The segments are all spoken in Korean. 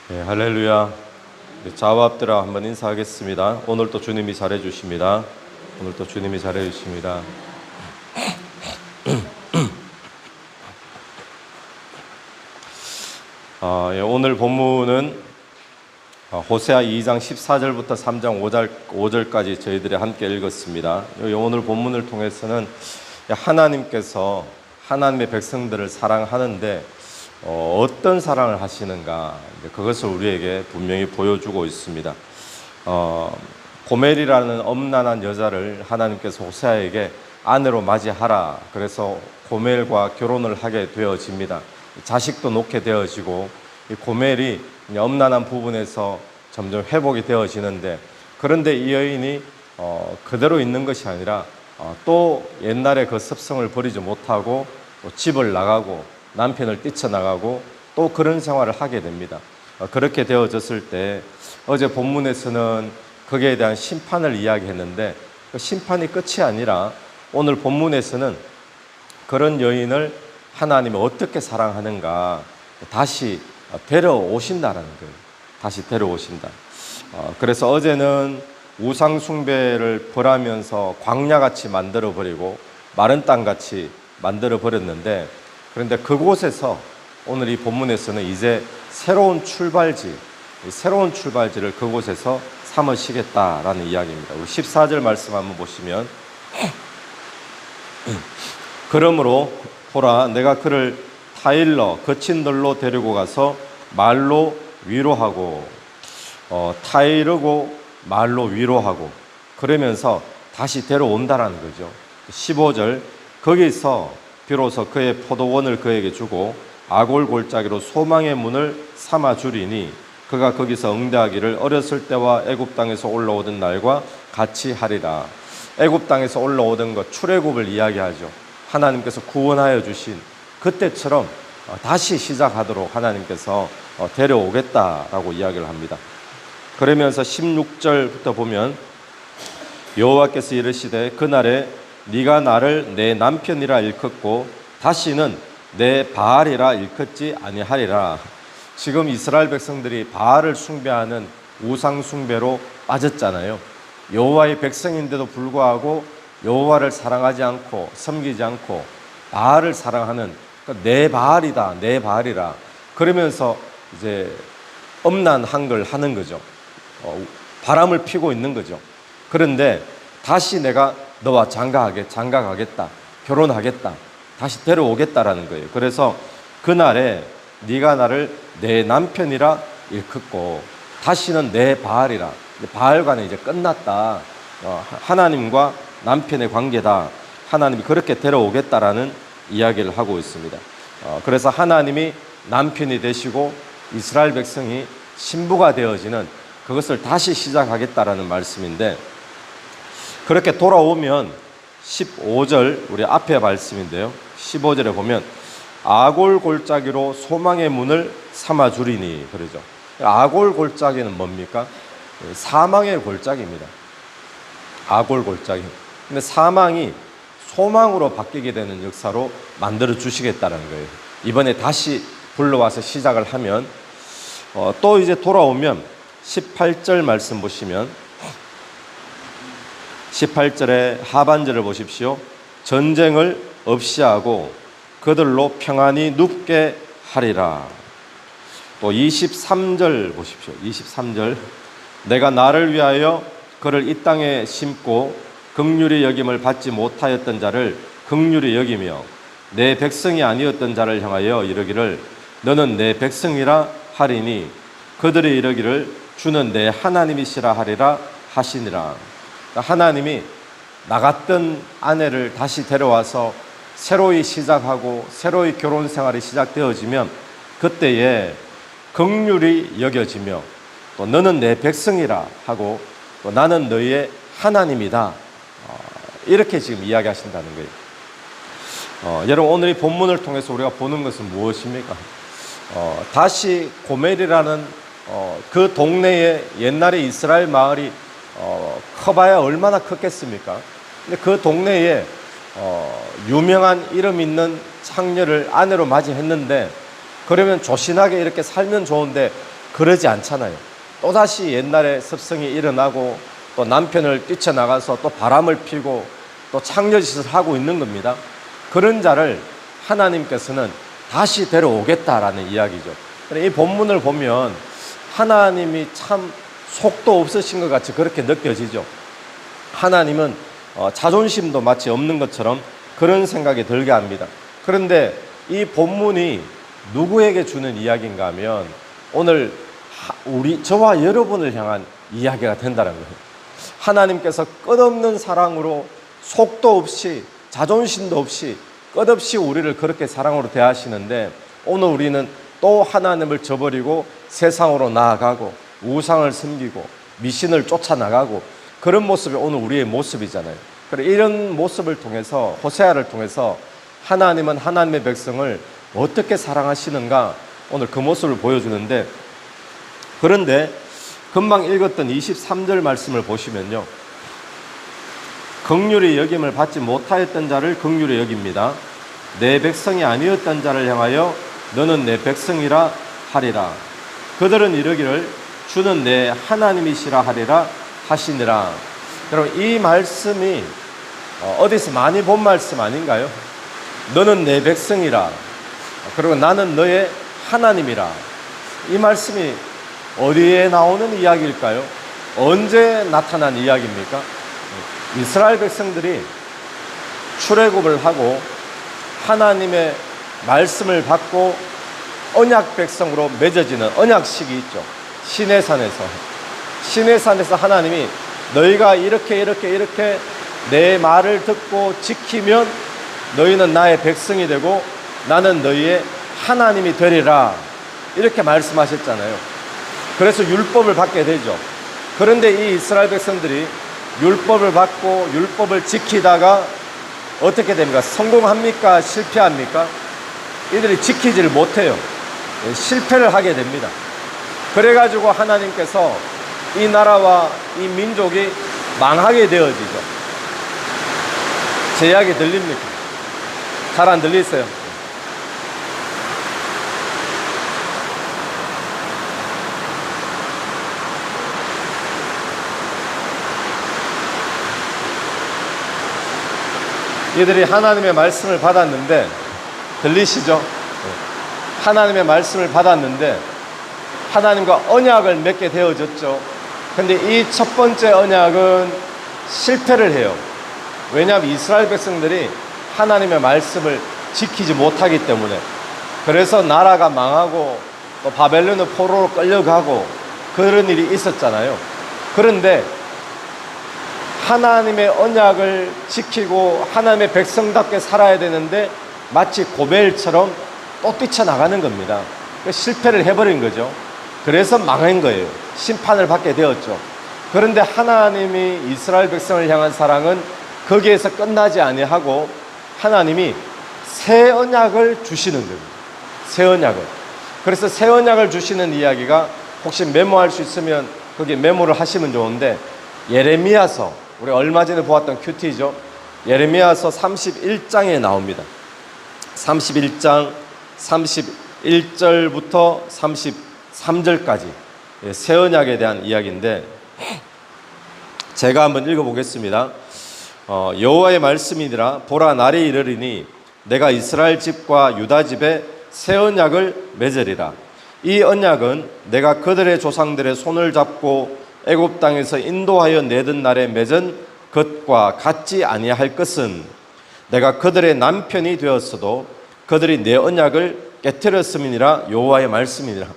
네, 할렐루야. 좌와 앞들어 한번 인사하겠습니다. 오늘 또 주님이 잘해 주십니다. 오늘 또 주님이 잘해 주십니다. 오늘 본문은 호세아 2장 14절부터 3장 5절까지 저희들이 함께 읽었습니다. 오늘 본문을 통해서는 하나님께서 하나님의 백성들을 사랑하는데 어떤 사랑을 하시는가, 그것을 우리에게 분명히 보여주고 있습니다. 고멜이라는 엄난한 여자를 하나님께서 호세아에게 아내로 맞이하라, 그래서 고멜과 결혼을 하게 되어집니다. 자식도 놓게 되어지고, 이 고멜이 엄난한 부분에서 점점 회복이 되어지는데, 그런데 이 여인이 그대로 있는 것이 아니라 또 옛날의 그 습성을 버리지 못하고 집을 나가고 남편을 뛰쳐나가고 또 그런 생활을 하게 됩니다. 그렇게 되어졌을 때 어제 본문에서는 거기에 대한 심판을 이야기했는데, 그 심판이 끝이 아니라 오늘 본문에서는 그런 여인을 하나님이 어떻게 사랑하는가 다시 데려오신다라는 거예요. 다시 데려오신다. 그래서 어제는 우상 숭배를 벌하면서 광야같이 만들어버리고 마른 땅같이 만들어버렸는데, 그런데 그곳에서 오늘 이 본문에서는 이제 새로운 출발지를 그곳에서 삼으시겠다라는 이야기입니다. 우리 14절 말씀 한번 보시면, 그러므로 보라, 내가 그를 타일러 거친 들로 데리고 가서 말로 위로하고, 타이르고 말로 위로하고, 그러면서 다시 데려온다라는 거죠. 15절, 거기서 비로소 그의 포도원을 그에게 주고 아골 골짜기로 소망의 문을 삼아 주리니, 그가 거기서 응대하기를 어렸을 때와 애굽 땅에서 올라오던 날과 같이 하리라. 애굽 땅에서 올라오던 것, 출애굽을 이야기하죠. 하나님께서 구원하여 주신 그때처럼 다시 시작하도록 하나님께서 데려오겠다라고 이야기를 합니다. 그러면서 16절부터 보면, 여호와께서 이르시되 그날에 네가 나를 내 남편이라 일컫고 다시는 내 바알이라 일컫지 아니하리라. 지금 이스라엘 백성들이 바알을 숭배하는 우상 숭배로 빠졌잖아요. 여호와의 백성인데도 불구하고 여호와를 사랑하지 않고 섬기지 않고 바알을 사랑하는, 내 바알이다, 내 바알이라 그러면서 이제 엄난한 걸 하는 거죠. 바람을 피고 있는 거죠. 그런데 다시 내가 너와 장가가겠다, 결혼하겠다, 다시 데려오겠다라는 거예요. 그래서 그날에 네가 나를 내 남편이라 일컫고 다시는 내 바알이라, 바알과는 이제 끝났다, 하나님과 남편의 관계다, 하나님이 그렇게 데려오겠다라는 이야기를 하고 있습니다. 그래서 하나님이 남편이 되시고 이스라엘 백성이 신부가 되어지는 그것을 다시 시작하겠다라는 말씀인데, 그렇게 돌아오면 15절, 우리 앞에 말씀인데요, 15절에 보면 아골 골짜기로 소망의 문을 삼아 주리니 그러죠. 아골 골짜기는 뭡니까? 사망의 골짜기입니다. 아골 골짜기. 근데 사망이 소망으로 바뀌게 되는 역사로 만들어 주시겠다는 거예요. 이번에 다시 불러와서 시작을 하면, 또 이제 돌아오면 18절 말씀 보시면, 18절의 하반절을 보십시오. 전쟁을 없이 하고 그들로 평안히 눕게 하리라. 또 23절 보십시오. 23절, 내가 나를 위하여 그를 이 땅에 심고 긍휼히 여김을 받지 못하였던 자를 긍휼히 여기며 내 백성이 아니었던 자를 향하여 이르기를 너는 내 백성이라 하리니 그들이 이르기를 주는 내 하나님이시라 하리라 하시니라. 하나님이 나갔던 아내를 다시 데려와서 새로이 시작하고 새로이 결혼 생활이 시작되어지면 그때에 긍휼히 여겨지며 또 너는 내 백성이라 하고 또 나는 너희의 하나님이다, 이렇게 지금 이야기하신다는 거예요. 여러분, 오늘 이 본문을 통해서 우리가 보는 것은 무엇입니까? 다시 고멜이라는 그 동네에 옛날에 이스라엘 마을이 커봐야 얼마나 컸겠습니까? 근데 그 동네에 유명한 이름 있는 창녀를 아내로 맞이했는데, 그러면 조신하게 이렇게 살면 좋은데 그러지 않잖아요. 또다시 옛날의 습성이 일어나고 또 남편을 뛰쳐나가서 또 바람을 피고 또 창녀짓을 하고 있는 겁니다. 그런 자를 하나님께서는 다시 데려오겠다라는 이야기죠. 이 본문을 보면 하나님이 참 속도 없으신 것 같이 그렇게 느껴지죠. 하나님은 자존심도 마치 없는 것처럼 그런 생각이 들게 합니다. 그런데 이 본문이 누구에게 주는 이야기인가 하면 오늘 저와 여러분을 향한 이야기가 된다는 거예요. 하나님께서 끝없는 사랑으로 속도 없이 자존심도 없이 끝없이 우리를 그렇게 사랑으로 대하시는데 오늘 우리는 또 하나님을 저버리고 세상으로 나아가고 우상을 섬기고 미신을 쫓아나가고 그런 모습이 오늘 우리의 모습이잖아요. 그래서 이런 모습을 통해서 호세아를 통해서 하나님은 하나님의 백성을 어떻게 사랑하시는가 오늘 그 모습을 보여주는데 그런데 금방 읽었던 23절 말씀을 보시면요. 긍휼히 여김을 받지 못하였던 자를 긍휼히 여깁니다. 내 백성이 아니었던 자를 향하여 너는 내 백성이라 하리라. 그들은 이르기를 주는 내 하나님이시라 하리라 하시니라. 여러분 이 말씀이 어디서 많이 본 말씀 아닌가요? 너는 내 백성이라 그리고 나는 너의 하나님이라. 이 말씀이 어디에 나오는 이야기일까요? 언제 나타난 이야기입니까? 이스라엘 백성들이 출애굽을 하고 하나님의 말씀을 받고 언약 백성으로 맺어지는 언약식이 있죠. 시내산에서 하나님이 너희가 이렇게 내 말을 듣고 지키면 너희는 나의 백성이 되고 나는 너희의 하나님이 되리라 이렇게 말씀하셨잖아요. 그래서 율법을 받게 되죠. 그런데 이 이스라엘 백성들이 율법을 받고 율법을 지키다가 어떻게 됩니까? 성공합니까? 실패합니까? 이들이 지키지를 못해요. 실패를 하게 됩니다. 그래가지고 하나님께서 이 나라와 이 민족이 망하게 되어지죠. 제 이야기 들립니까? 잘 안 들리세요? 이들이 하나님의 말씀을 받았는데 들리시죠? 하나님의 말씀을 받았는데 하나님과 언약을 맺게 되어졌죠. 근데 이 첫 번째 언약은 실패를 해요. 왜냐하면 이스라엘 백성들이 하나님의 말씀을 지키지 못하기 때문에. 그래서 나라가 망하고 또 바벨론의 포로로 끌려가고 그런 일이 있었잖아요. 그런데 하나님의 언약을 지키고 하나님의 백성답게 살아야 되는데 마치 고멜처럼 또 뛰쳐나가는 겁니다. 실패를 해버린 거죠. 그래서 망한 거예요. 심판을 받게 되었죠. 그런데 하나님이 이스라엘 백성을 향한 사랑은 거기에서 끝나지 아니하고 하나님이 새 언약을 주시는 겁니다. 새 언약을. 그래서 새 언약을 주시는 이야기가 혹시 메모할 수 있으면 거기 메모를 하시면 좋은데 예레미야서 우리 얼마 전에 보았던 큐티죠. 예레미야서 31장에 나옵니다. 31장 31절부터 33절까지 새 언약에 대한 이야기인데 제가 한번 읽어보겠습니다. 여호와의 말씀이니라 보라 날이 이르리니 내가 이스라엘 집과 유다 집에 새 언약을 맺으리라. 이 언약은 내가 그들의 조상들의 손을 잡고 애굽 땅에서 인도하여 내던 날에 맺은 것과 같지 아니할 것은 내가 그들의 남편이 되었어도 그들이 내 언약을 깨뜨렸음이니라. 여호와의 말씀이니라.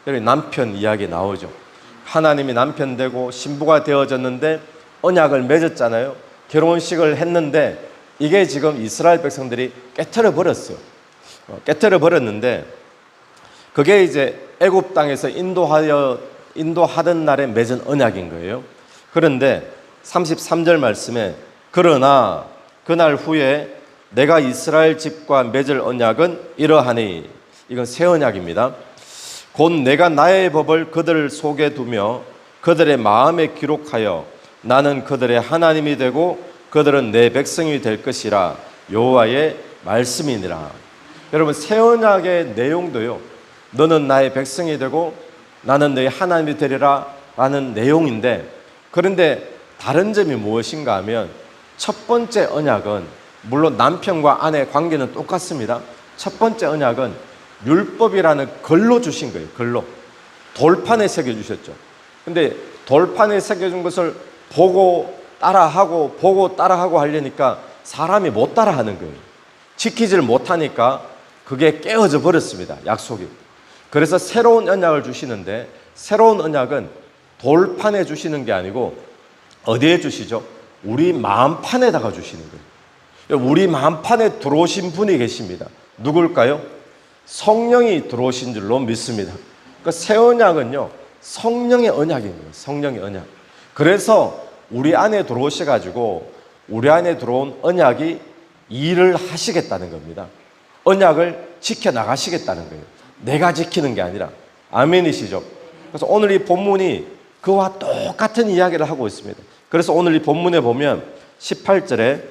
여기 남편 이야기 나오죠. 하나님이 남편 되고 신부가 되어졌는데 언약을 맺었잖아요. 결혼식을 했는데 이게 지금 이스라엘 백성들이 깨뜨려 버렸어요. 깨뜨려 버렸는데 그게 이제 애굽 땅에서 인도하던 날에 맺은 언약인 거예요. 그런데 33절 말씀에 그러나 그날 후에 내가 이스라엘 집과 맺을 언약은 이러하니 이건 새 언약입니다. 곧 내가 나의 법을 그들 속에 두며 그들의 마음에 기록하여 나는 그들의 하나님이 되고 그들은 내 백성이 될 것이라. 여호와의 말씀이니라. 여러분 새 언약의 내용도요. 너는 나의 백성이 되고 나는 너희 하나님이 되리라 라는 내용인데, 그런데 다른 점이 무엇인가 하면 첫 번째 언약은 물론 남편과 아내의 관계는 똑같습니다. 첫 번째 언약은 율법이라는 글로 주신 거예요. 글로. 돌판에 새겨주셨죠. 근데 돌판에 새겨준 것을 보고 따라하고 하려니까 사람이 못 따라하는 거예요. 지키지를 못하니까 그게 깨어져 버렸습니다. 약속이. 그래서 새로운 언약을 주시는데, 새로운 언약은 돌판에 주시는 게 아니고 어디에 주시죠? 우리 마음판에다가 주시는 거예요. 우리 마음판에 들어오신 분이 계십니다. 누굴까요? 성령이 들어오신 줄로 믿습니다. 그러니까 새 언약은요, 성령의 언약인 거예요. 성령의 언약. 그래서 우리 안에 들어오셔가지고 우리 안에 들어온 언약이 일을 하시겠다는 겁니다. 언약을 지켜나가시겠다는 거예요. 내가 지키는 게 아니라. 아멘이시죠? 그래서 오늘 이 본문이 그와 똑같은 이야기를 하고 있습니다. 그래서 오늘 이 본문에 보면 18절에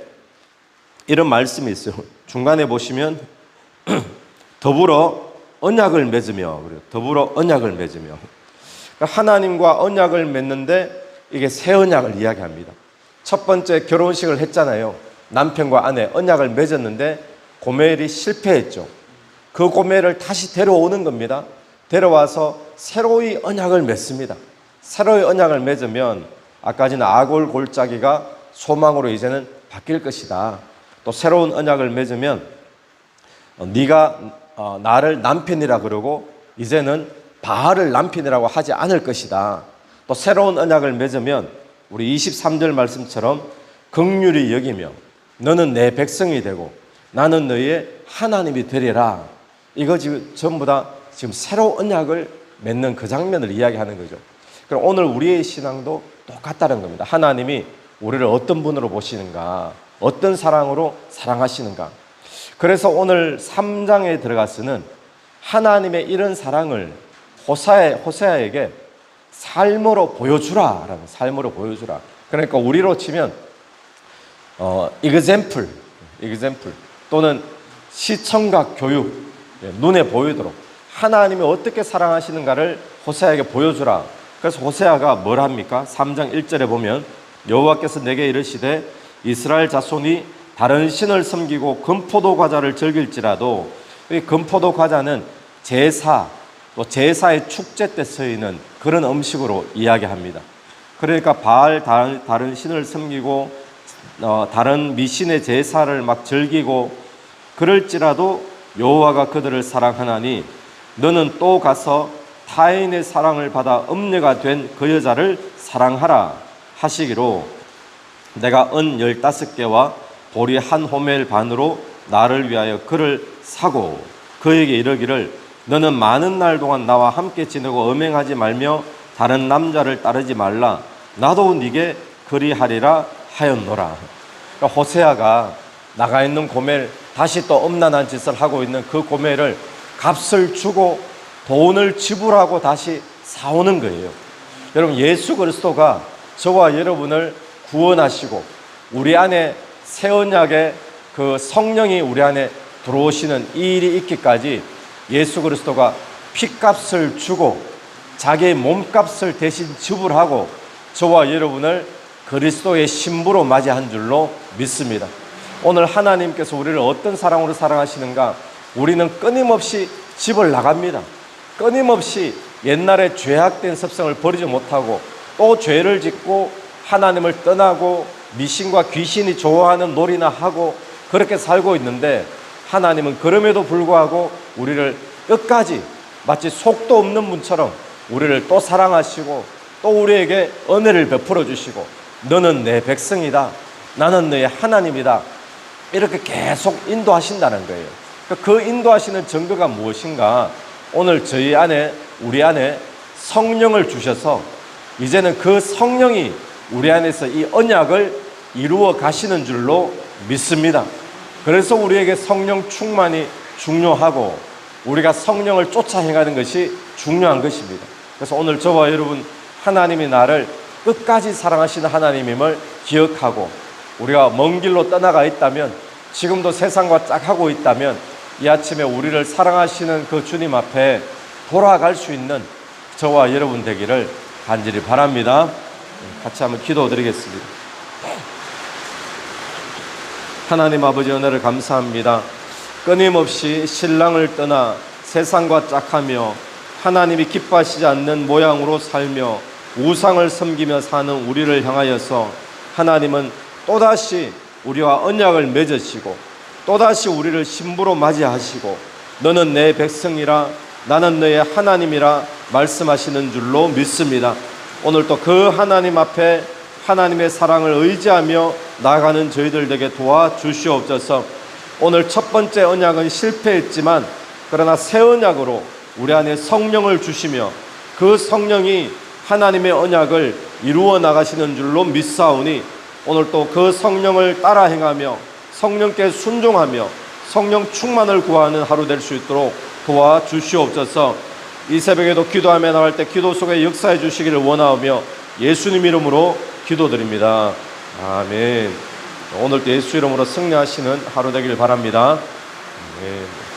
이런 말씀이 있어요. 중간에 보시면 더불어 언약을 맺으며, 그래요. 더불어 언약을 맺으며. 하나님과 언약을 맺는데 이게 새 언약을 이야기합니다. 첫 번째 결혼식을 했잖아요. 남편과 아내 언약을 맺었는데 고멜이 실패했죠. 그 고멜을 다시 데려오는 겁니다. 데려와서 새로이 언약을 맺습니다. 새로이 언약을 맺으면 아까 전에 아골 골짜기가 소망으로 이제는 바뀔 것이다. 또 새로운 언약을 맺으면 네가 나를 남편이라 그러고 이제는 바알을 남편이라고 하지 않을 것이다. 또 새로운 언약을 맺으면 우리 23절 말씀처럼 긍휼히 여기며 너는 내 백성이 되고 나는 너희의 하나님이 되리라. 이거 지금 전부 다 지금 새로운 언약을 맺는 그 장면을 이야기하는 거죠. 그럼 오늘 우리의 신앙도 똑같다는 겁니다. 하나님이 우리를 어떤 분으로 보시는가, 어떤 사랑으로 사랑하시는가. 그래서 오늘 3장에 들어가서는 하나님의 이런 사랑을 호세아에게 삶으로 보여주라. 삶으로 보여주라. 그러니까 우리로 치면 example 또는 시청각 교육, 눈에 보이도록 하나님이 어떻게 사랑하시는가를 호세아에게 보여주라. 그래서 호세아가 뭘 합니까? 3장 1절에 보면 여호와께서 내게 이르시되 이스라엘 자손이 다른 신을 섬기고 금포도 과자를 즐길지라도, 이 금포도 과자는 제사, 또 제사의 축제 때 쓰이는 그런 음식으로 이야기합니다. 그러니까 바알 다른 신을 섬기고 다른 미신의 제사를 막 즐기고 그럴지라도 여호와가 그들을 사랑하나니 너는 또 가서 타인의 사랑을 받아 음녀가 된 그 여자를 사랑하라 하시기로 내가 은 15개와 보리 한 호멜 반으로 나를 위하여 그를 사고 그에게 이르기를 너는 많은 날 동안 나와 함께 지내고 음행하지 말며 다른 남자를 따르지 말라. 나도 네게 그리하리라 하였노라. 그러니까 호세아가 나가 있는 고멜, 다시 또 음란한 짓을 하고 있는 그 고멜을 값을 주고 돈을 지불하고 다시 사오는 거예요. 여러분, 예수 그리스도가 저와 여러분을 구원하시고 우리 안에 새 언약의 그 성령이 우리 안에 들어오시는 이 일이 있기까지 예수 그리스도가 피값을 주고 자기의 몸값을 대신 지불하고 저와 여러분을 그리스도의 신부로 맞이한 줄로 믿습니다. 오늘 하나님께서 우리를 어떤 사랑으로 사랑하시는가? 우리는 끊임없이 집을 나갑니다. 끊임없이 옛날에 죄악된 습성을 버리지 못하고 또 죄를 짓고 하나님을 떠나고 미신과 귀신이 좋아하는 놀이나 하고 그렇게 살고 있는데, 하나님은 그럼에도 불구하고 우리를 끝까지 마치 속도 없는 분처럼 우리를 또 사랑하시고 또 우리에게 은혜를 베풀어 주시고 너는 내 백성이다, 나는 너의 하나님이다, 이렇게 계속 인도하신다는 거예요. 그 인도하시는 증거가 무엇인가? 오늘 저희 안에, 우리 안에 성령을 주셔서 이제는 그 성령이 우리 안에서 이 언약을 이루어 가시는 줄로 믿습니다. 그래서 우리에게 성령 충만이 중요하고 우리가 성령을 쫓아 행하는 것이 중요한 것입니다. 그래서 오늘 저와 여러분, 하나님이 나를 끝까지 사랑하시는 하나님임을 기억하고 우리가 먼 길로 떠나가 있다면, 지금도 세상과 짝하고 있다면 이 아침에 우리를 사랑하시는 그 주님 앞에 돌아갈 수 있는 저와 여러분 되기를 간절히 바랍니다. 같이 한번 기도드리겠습니다. 하나님 아버지, 은혜를 감사합니다. 끊임없이 신랑을 떠나 세상과 짝하며 하나님이 기뻐하시지 않는 모양으로 살며 우상을 섬기며 사는 우리를 향하여서 하나님은 또다시 우리와 언약을 맺으시고 또다시 우리를 신부로 맞이하시고 너는 내 백성이라 나는 너의 하나님이라 말씀하시는 줄로 믿습니다. 오늘도 그 하나님 앞에 하나님의 사랑을 의지하며 나아가는 저희들 되게 도와주시옵소서. 오늘 첫 번째 언약은 실패했지만 그러나 새 언약으로 우리 안에 성령을 주시며 그 성령이 하나님의 언약을 이루어 나가시는 줄로 믿사오니 오늘 또 그 성령을 따라 행하며 성령께 순종하며 성령 충만을 구하는 하루 될 수 있도록 도와주시옵소서. 이 새벽에도 기도하며 나갈 때 기도 속에 역사해 주시기를 원하오며 예수님 이름으로 기도드립니다. 아멘. 오늘도 예수 이름으로 승리하시는 하루 되길 바랍니다. 아멘.